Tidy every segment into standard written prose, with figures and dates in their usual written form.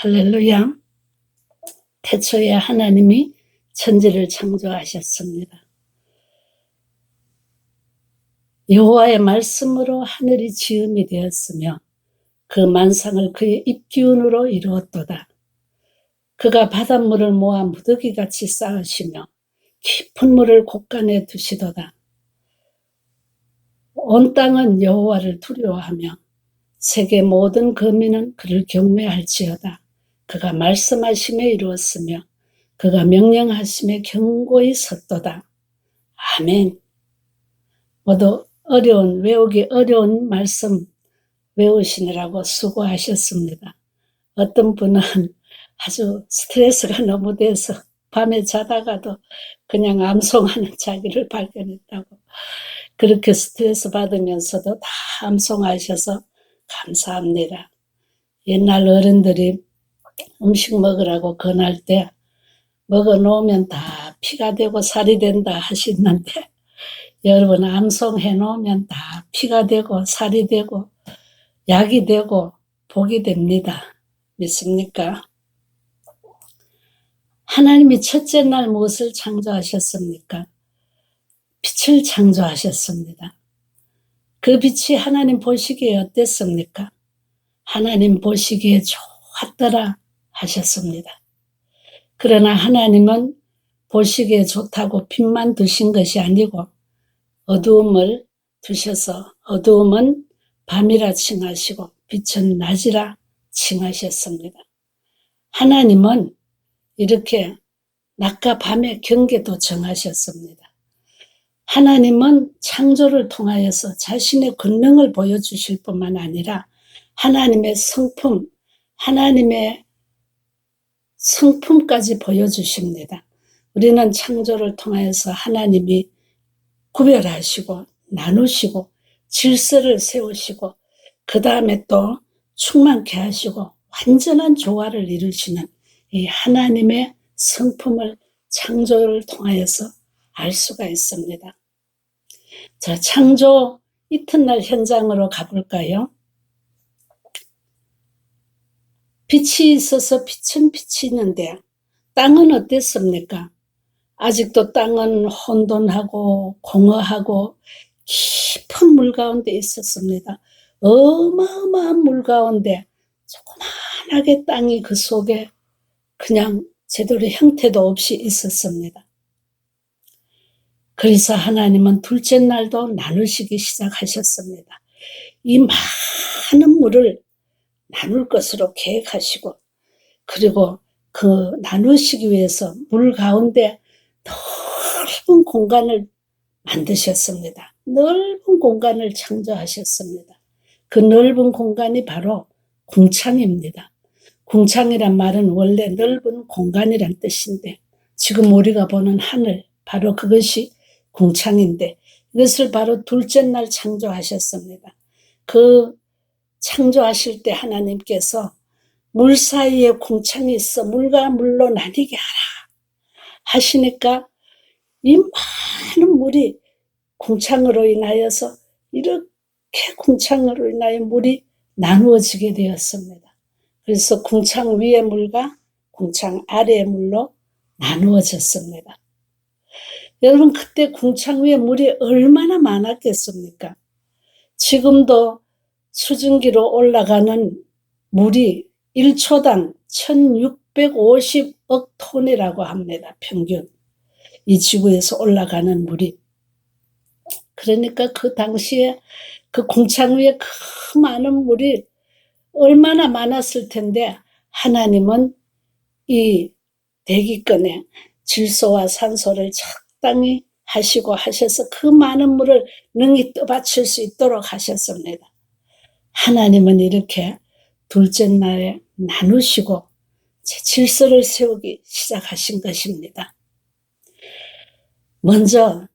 할렐루야. 태초에 하나님이 천지를 창조하셨습니다. 여호와의 말씀으로 하늘이 지음이 되었으며 그 만상을 그의 입기운으로 이루었도다. 그가 바닷물을 모아 무더기같이 쌓으시며 깊은 물을 곳간에 두시도다. 온 땅은 여호와를 두려워하며 세계 모든 거민은 그를 경외할지어다. 그가 말씀하심에 이루었으며 그가 명령하심에 견고히 섰도다. 아멘. 모두 외우기 어려운 말씀 외우시느라고 수고하셨습니다. 어떤 분은 아주 스트레스가 너무 돼서 밤에 자다가도 그냥 암송하는 자기를 발견했다고. 그렇게 스트레스 받으면서도 다 암송하셔서 감사합니다. 옛날 어른들이 음식 먹으라고 권할 때 먹어 놓으면 다 피가 되고 살이 된다 하시는데 여러분 암송해 놓으면 다 피가 되고 살이 되고 약이 되고 복이 됩니다. 믿습니까? 하나님이 첫째 날 무엇을 창조하셨습니까? 빛을 창조하셨습니다. 그 빛이 하나님 보시기에 어땠습니까? 하나님 보시기에 좋았더라 하셨습니다. 그러나 하나님은 보시기에 좋다고 빛만 두신 것이 아니고 어두움을 두셔서 어두움은 밤이라 칭하시고 빛은 낮이라 칭하셨습니다. 하나님은 이렇게 낮과 밤의 경계도 정하셨습니다. 하나님은 창조를 통하여서 자신의 권능을 보여주실 뿐만 아니라 하나님의 성품까지 보여주십니다. 우리는 창조를 통하여서 하나님이 구별하시고 나누시고 질서를 세우시고 그 다음에 또 충만케 하시고 완전한 조화를 이루시는 이 하나님의 성품을 창조를 통하여서 알 수가 있습니다. 자, 창조 이튿날 현장으로 가볼까요? 빛이 있어서 빛은 비치는데 땅은 어땠습니까? 아직도 땅은 혼돈하고 공허하고 깊은 물 가운데 있었습니다. 어마어마한 물 가운데 조그만하게 땅이 그 속에 그냥 제대로 형태도 없이 있었습니다. 그래서 하나님은 둘째 날도 나누시기 시작하셨습니다. 이 많은 물을 나눌 것으로 계획하시고 그리고 그 나누시기 위해서 물 가운데 넓은 공간을 만드셨습니다. 넓은 공간을 창조하셨습니다. 그 넓은 공간이 바로 궁창입니다. 궁창이란 말은 원래 넓은 공간이란 뜻인데 지금 우리가 보는 하늘 바로 그것이 궁창인데 이것을 바로 둘째 날 창조하셨습니다. 그 창조하실 때 하나님께서 물 사이에 궁창이 있어 물과 물로 나뉘게 하라 하시니까 이 많은 물이 궁창으로 인하여서 이렇게 궁창으로 인하여 물이 나누어지게 되었습니다. 그래서 궁창 위의 물과 궁창 아래의 물로 나누어졌습니다. 여러분 그때 궁창 위에 물이 얼마나 많았겠습니까? 지금도 수증기로 올라가는 물이 1초당 1650억 톤이라고 합니다. 평균. 이 지구에서 올라가는 물이. 그러니까 그 당시에 그 궁창 위에 그 많은 물이 얼마나 많았을 텐데 하나님은 이 대기권에 질소와 산소를 적당히 하시고 하셔서 그 많은 물을 능히 떠받칠 수 있도록 하셨습니다. 하나님은 이렇게 둘째 날에 나누시고 질서를 세우기 시작하신 것입니다. 먼저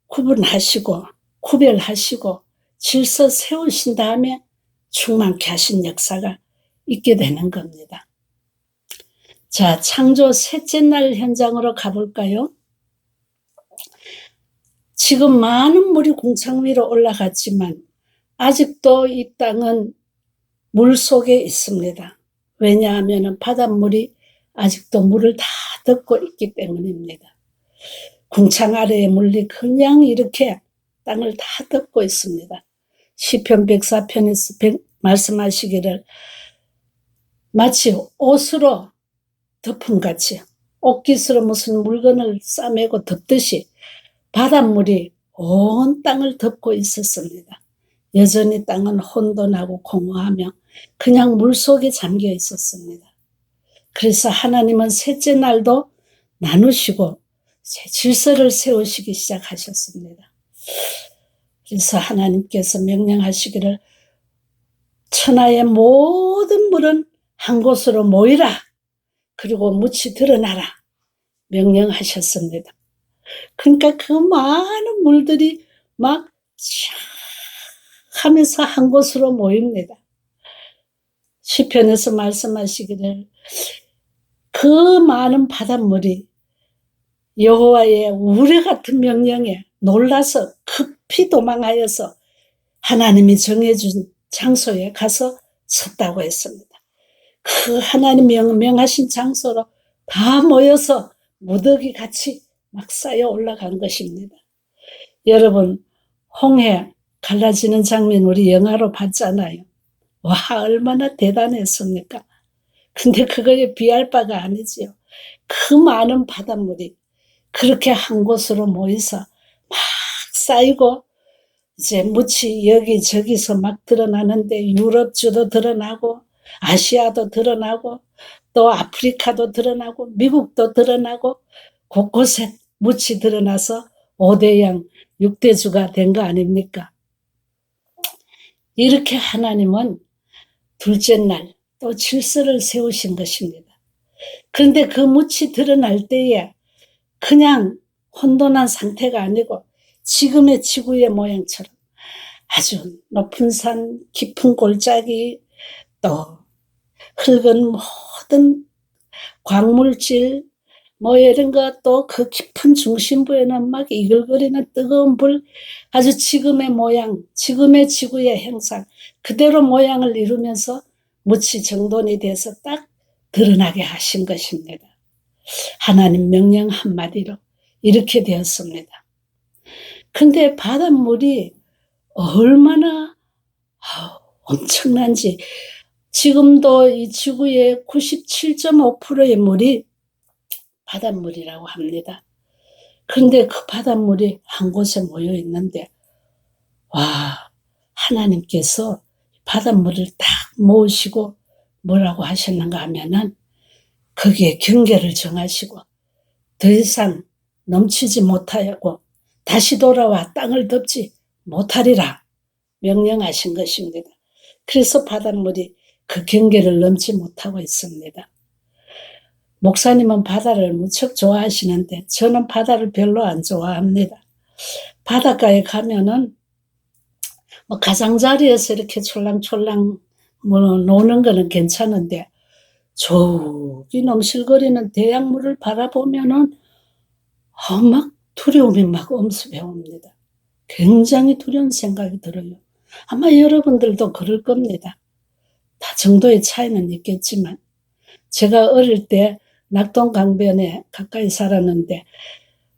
구별하시고 질서 세우신 다음에 충만케 하신 역사가 있게 되는 겁니다. 자, 창조 셋째 날 현장으로 가볼까요? 지금 많은 물이 궁창 위로 올라갔지만 아직도 이 땅은 물 속에 있습니다. 왜냐하면 바닷물이 아직도 물을 다 덮고 있기 때문입니다. 궁창 아래의 물이 그냥 이렇게 땅을 다 덮고 있습니다. 시편 104편에서 말씀하시기를 마치 옷으로 덮음같이 옷깃으로 무슨 물건을 싸매고 덮듯이 바닷물이 온 땅을 덮고 있었습니다. 여전히 땅은 혼돈하고 공허하며 그냥 물속에 잠겨 있었습니다. 그래서 하나님은 셋째 날도 나누시고 질서를 세우시기 시작하셨습니다. 그래서 하나님께서 명령하시기를 천하의 모든 물은 한 곳으로 모이라. 그리고 묻히 드러나라. 명령하셨습니다. 그러니까 그 많은 물들이 막 하면서 한 곳으로 모입니다. 시편에서 말씀하시기를 그 많은 바닷물이 여호와의 우레 같은 명령에 놀라서 급히 도망하여서 하나님이 정해준 장소에 가서 섰다고 했습니다. 그 하나님이 명하신 장소로 다 모여서 무더기 같이 막 쌓여 올라간 것입니다. 여러분, 홍해 갈라지는 장면 우리 영화로 봤잖아요. 와, 얼마나 대단했습니까? 근데 그거에 비할 바가 아니지요. 그 많은 바닷물이 그렇게 한 곳으로 모여서 막 쌓이고 이제 묻이 여기저기서 막 드러나는데 유럽주도 드러나고 아시아도 드러나고 또 아프리카도 드러나고 미국도 드러나고 곳곳에 묻이 드러나서 5대양 6대주가 된 거 아닙니까? 이렇게 하나님은 둘째 날 또 질서를 세우신 것입니다. 그런데 그 묻이 드러날 때에 그냥 혼돈한 상태가 아니고 지금의 지구의 모양처럼 아주 높은 산, 깊은 골짜기, 또 흙은 모든 광물질, 뭐 이런 것도 그 깊은 중심부에는 막 이글거리는 뜨거운 불, 아주 지금의 모양, 지금의 지구의 형상, 그대로 모양을 이루면서 묻이 정돈이 돼서 딱 드러나게 하신 것입니다. 하나님 명령 한마디로 이렇게 되었습니다. 근데 바닷물이 얼마나 엄청난지, 지금도 이 지구의 97.5%의 물이 바닷물이라고 합니다. 그런데 그 바닷물이 한 곳에 모여 있는데, 와, 하나님께서 바닷물을 딱 모으시고 뭐라고 하셨는가 하면은 거기에 경계를 정하시고 더 이상 넘치지 못하고 다시 돌아와 땅을 덮지 못하리라 명령하신 것입니다. 그래서 바닷물이 그 경계를 넘지 못하고 있습니다. 목사님은 바다를 무척 좋아하시는데 저는 바다를 별로 안 좋아합니다. 바닷가에 가면은 뭐 가장자리에서 이렇게 촐랑촐랑 노는 거는 괜찮은데 저기 넘실거리는 대양물을 바라보면은 막 두려움이 막 엄습해 옵니다. 굉장히 두려운 생각이 들어요. 아마 여러분들도 그럴 겁니다. 다 정도의 차이는 있겠지만 제가 어릴 때 낙동강변에 가까이 살았는데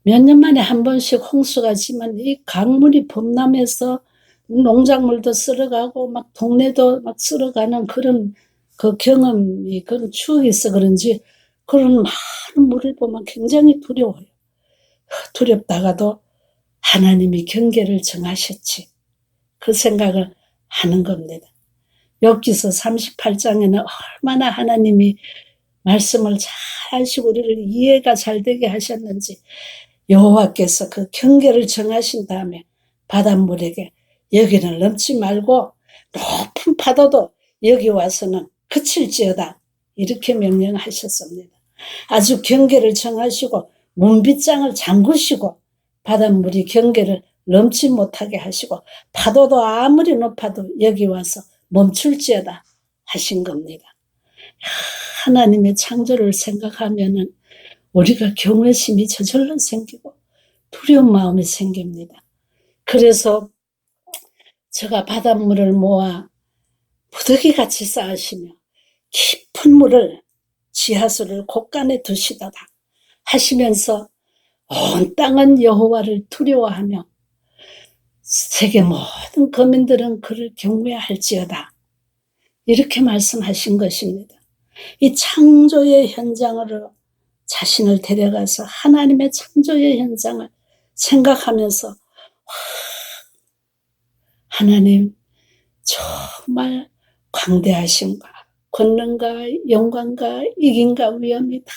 몇 년 만에 한 번씩 홍수가 지면 이 강물이 범람해서 농작물도 쓸어가고 막 동네도 막 쓸어가는 그런 그 경험이, 그런 추억이 있어 그런지 그런 많은 물을 보면 굉장히 두려워요. 두렵다가도 하나님이 경계를 정하셨지, 그 생각을 하는 겁니다. 욥기서 38장에는 얼마나 하나님이 말씀을 잘 하시고 우리를 이해가 잘 되게 하셨는지, 여호와께서 그 경계를 정하신 다음에 바닷물에게 여기는 넘지 말고 높은 파도도 여기 와서는 그칠지어다 이렇게 명령하셨습니다. 아주 경계를 정하시고 문빗장을 잠그시고 바닷물이 경계를 넘지 못하게 하시고 파도도 아무리 높아도 여기 와서 멈출지어다 하신 겁니다. 하나님의 창조를 생각하면은 우리가 경외심이 저절로 생기고 두려운 마음이 생깁니다. 그래서 제가 바닷물을 모아 무더기같이 쌓으시며 깊은 물을 지하수를 곳간에 두시더라 하시면서 온 땅은 여호와를 두려워하며 세계 모든 거민들은 그를 경외할지어다. 이렇게 말씀하신 것입니다. 이 창조의 현장으로 자신을 데려가서 하나님의 창조의 현장을 생각하면서 하나님 정말 광대하심과 권능과 영광과 이김과 위엄이 다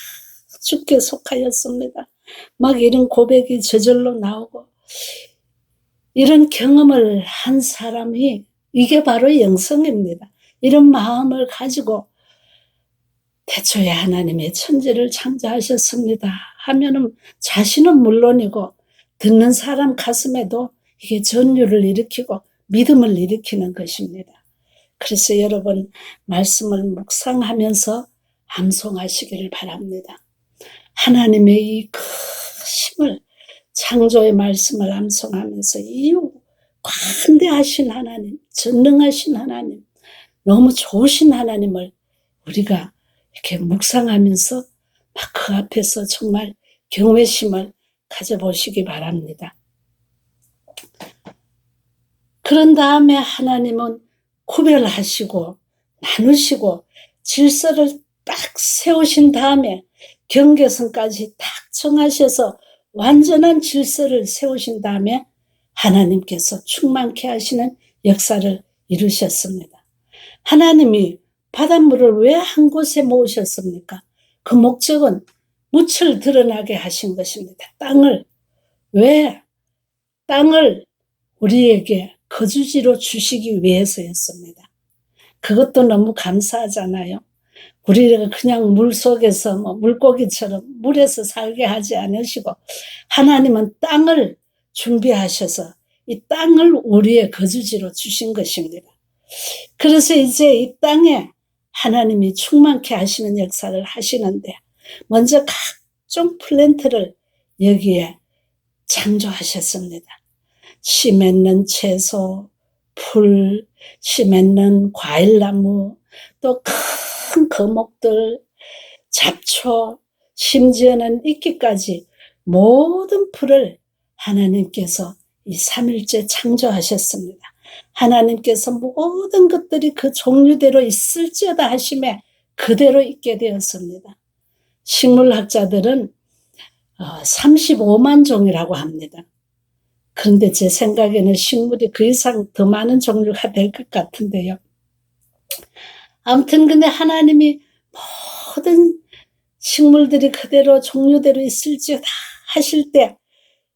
주께 속하였습니다. 막 이런 고백이 저절로 나오고 이런 경험을 한 사람이 이게 바로 영성입니다. 이런 마음을 가지고 태초에 하나님의 천지를 창조하셨습니다 하면은 자신은 물론이고 듣는 사람 가슴에도 이게 전율을 일으키고 믿음을 일으키는 것입니다. 그래서 여러분 말씀을 묵상하면서 암송하시기를 바랍니다. 하나님의 이 크심을 창조의 말씀을 암송하면서 이 관대하신 하나님, 전능하신 하나님, 너무 좋으신 하나님을 우리가 이렇게 묵상하면서 막 그 앞에서 정말 경외심을 가져보시기 바랍니다. 그런 다음에 하나님은 구별하시고 나누시고 질서를 딱 세우신 다음에 경계선까지 딱 정하셔서 완전한 질서를 세우신 다음에 하나님께서 충만케 하시는 역사를 이루셨습니다. 하나님이 바닷물을 왜 한 곳에 모으셨습니까? 그 목적은 묻을 드러나게 하신 것입니다. 왜? 땅을 우리에게 거주지로 주시기 위해서였습니다. 그것도 너무 감사하잖아요. 우리가 그냥 물속에서 물고기처럼 물에서 살게 하지 않으시고 하나님은 땅을 준비하셔서 이 땅을 우리의 거주지로 주신 것입니다. 그래서 이제 이 땅에 하나님이 충만케 하시는 역사를 하시는데 먼저 각종 플랜트를 여기에 창조하셨습니다. 씨 맺는 채소, 풀, 씨 맺는 과일나무, 또 큰 거목들, 잡초, 심지어는 이끼까지 모든 풀을 하나님께서 이 3일째 창조하셨습니다. 하나님께서 모든 것들이 그 종류대로 있을지어다 하심에 그대로 있게 되었습니다. 식물학자들은 35만 종이라고 합니다. 그런데 제 생각에는 식물이 그 이상 더 많은 종류가 될 것 같은데요. 아무튼 근데 하나님이 모든 식물들이 그대로 종류대로 있을지어다 하실 때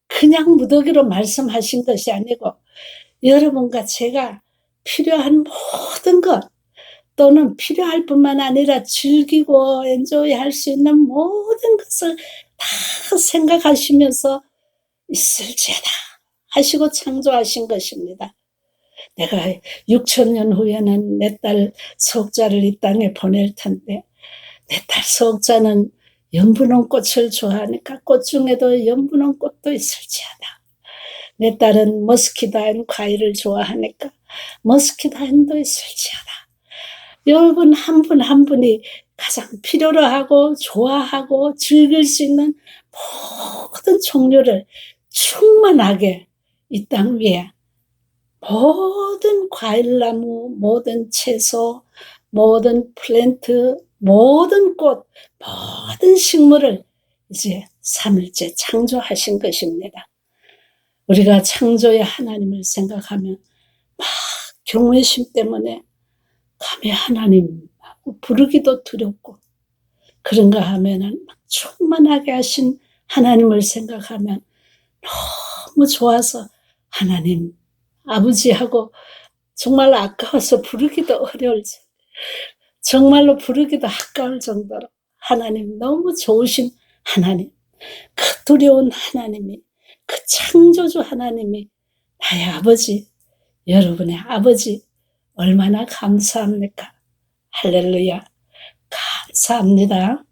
그냥 무더기로 말씀하신 것이 아니고 여러분과 제가 필요한 모든 것 또는 필요할 뿐만 아니라 즐기고 엔조이할 수 있는 모든 것을 다 생각하시면서 있을지어다 하시고 창조하신 것입니다. 내가 6,000년 후에는 내 딸 석자를 이 땅에 보낼 텐데 내 딸 석자는 연분홍 꽃을 좋아하니까 꽃 중에도 연분홍 꽃도 있을지어다. 내 딸은 머스키다인 과일을 좋아하니까 머스키다인도 있을지어다. 여러분 한 분 한 분이 가장 필요로 하고 좋아하고 즐길 수 있는 모든 종류를 충만하게 이 땅 위에 모든 과일나무, 모든 채소, 모든 플랜트, 모든 꽃, 모든 식물을 이제 3일째 창조하신 것입니다. 우리가 창조의 하나님을 생각하면 막 경외심 때문에 감히 하나님하고 부르기도 두렵고 그런가 하면은 막 충만하게 하신 하나님을 생각하면 너무 좋아서 하나님 아버지하고 정말 아까워서 부르기도 어려울 정말로 부르기도 아까울 정도로 하나님 너무 좋으신 하나님 그 두려운 하나님이 그 창조주 하나님이 나의 아버지 여러분의 아버지 얼마나 감사합니까? 할렐루야 감사합니다.